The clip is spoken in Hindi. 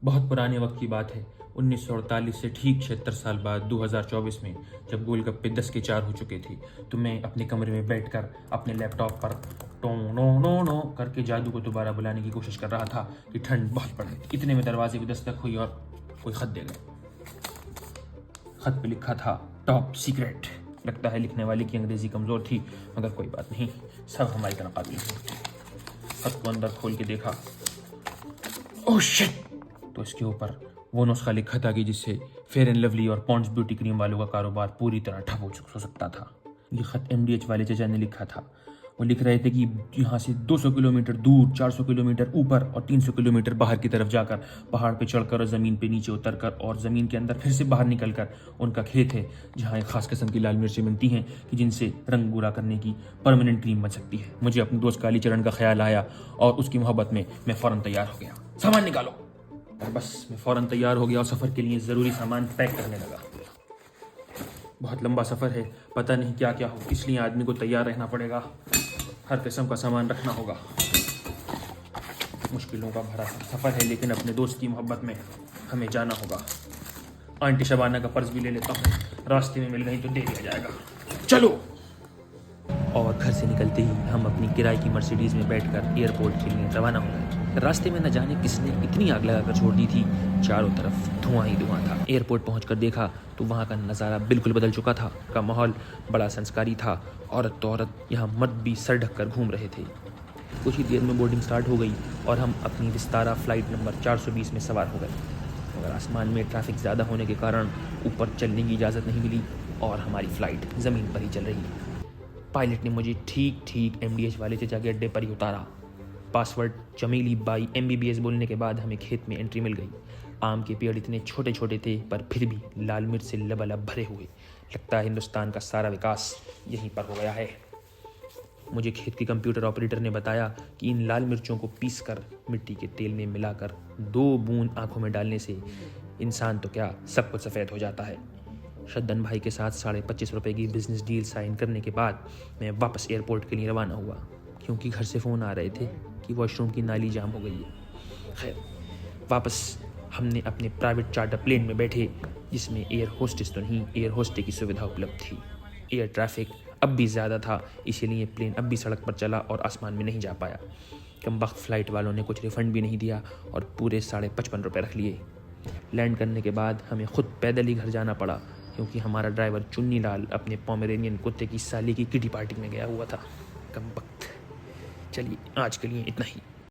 बहुत पुराने वक्त की बात है। 1948 से ठीक 76 साल बाद 2024 में जब गोलगप्पे 10 के 4 हो चुके थे, तो मैं अपने कमरे में बैठकर अपने लैपटॉप पर टो नो नो नो करके जादू को दोबारा बुलाने की कोशिश कर रहा था कि ठंड बहुत पड़े। इतने में दरवाजे की दस्तक हुई और कोई खत दे गए। खत पे लिखा था टॉप सीक्रेट। लगता है लिखने वाले की अंग्रेजी कमज़ोर थी, मगर कोई बात नहीं, सब हमारी तरह काबिल थे। खत को अंदर खोल के देखा, ओह शिट! तो इसके ऊपर वो नुस्खा लिखा था कि जिससे फेयर एंड लवली और पॉन्ड्स ब्यूटी क्रीम वालों का कारोबार पूरी तरह ठप हो सकता था। ये खत MDH वाले चचा ने लिखा था। वो लिख रहे थे कि यहाँ से 200 किलोमीटर दूर, 400 किलोमीटर ऊपर और 300 किलोमीटर बाहर की तरफ जाकर, पहाड़ पे चढ़कर और ज़मीन पे नीचे उतरकर और ज़मीन के अंदर फिर से बाहर निकलकर उनका खेत है, जहाँ एक खास किस्म की लाल मिर्चें बनती हैं कि जिनसे रंग गोरा करने की परमानेंट क्रीम बन सकती है। मुझे अपने दोस्त कालीचरण का ख्याल आया और उसकी मोहब्बत में मैं फ़ौरन तैयार हो गया। सामान निकालो। और बस मैं फ़ौरन तैयार हो गया और सफ़र के लिए ज़रूरी सामान पैक करने लगा। बहुत लंबा सफ़र है, पता नहीं क्या क्या हो, इसलिए आदमी को तैयार रहना पड़ेगा। हर किस्म का सामान रखना होगा। मुश्किलों का भरा सफ़र है, लेकिन अपने दोस्त की मोहब्बत में हमें जाना होगा। आंटी शबाना का पर्स भी ले लेता हूँ, रास्ते में मिल गई तो दे दिया जाएगा। चलो। और घर से निकलते ही हम अपनी किराए की मर्सिडीज़ में बैठकर एयरपोर्ट के लिए रवाना हो गए। रास्ते में न जाने किसने इतनी आग लगाकर छोड़ दी थी, चारों तरफ धुआं ही धुआं था। एयरपोर्ट पहुंचकर देखा तो वहां का नज़ारा बिल्कुल बदल चुका था। का माहौल बड़ा संस्कारी था। औरत तो औरत, यहाँ मर्द भी सर ढककर घूम रहे थे। कुछ ही देर में बोर्डिंग स्टार्ट हो गई और हम अपनी विस्तारा फ्लाइट नंबर 420 में सवार हो गए। मगर आसमान में ट्रैफिक ज़्यादा होने के कारण ऊपर चलने की इजाज़त नहीं मिली और हमारी फ़्लाइट ज़मीन पर ही चल रही। पायलट ने मुझे ठीक MDH वाले चचा के अड्डे पर ही उतारा। पासवर्ड चमेली बाई MBBS बोलने के बाद हमें खेत में एंट्री मिल गई। आम के पेड़ इतने छोटे छोटे थे, पर फिर भी लाल मिर्च से लबालब भरे हुए। लगता है हिंदुस्तान का सारा विकास यहीं पर हो गया है। मुझे खेत के कंप्यूटर ऑपरेटर ने बताया कि इन लाल मिर्चों को पीसकर मिट्टी के तेल में मिलाकर 2 बूंद आंखों में डालने से इंसान तो क्या, सब कुछ सफ़ेद हो जाता है। शद्दन भाई के साथ 25.5 रुपये की बिजनेस डील साइन करने के बाद मैं वापस एयरपोर्ट के लिए रवाना हुआ, क्योंकि घर से फ़ोन आ रहे थे कि वॉशरूम की नाली जाम हो गई है। खैर, वापस हमने अपने प्राइवेट चार्टर प्लेन में बैठे, जिसमें एयर होस्टेस तो नहीं, एयर होस्टे की सुविधा उपलब्ध थी। एयर ट्रैफिक अब भी ज़्यादा था, इसीलिए प्लेन अब भी सड़क पर चला और आसमान में नहीं जा पाया। कमबख्त फ़्लाइट वालों ने कुछ रिफ़ंड भी नहीं दिया और पूरे 55.5 रुपये रख लिए। लैंड करने के बाद हमें खुद पैदल ही घर जाना पड़ा, क्योंकि हमारा ड्राइवर चुन्नी लाल अपने पोमेरेनियन कुत्ते की साली की किटी पार्टी में गया हुआ था। कमबख्त। चलिए, आज के लिए इतना ही।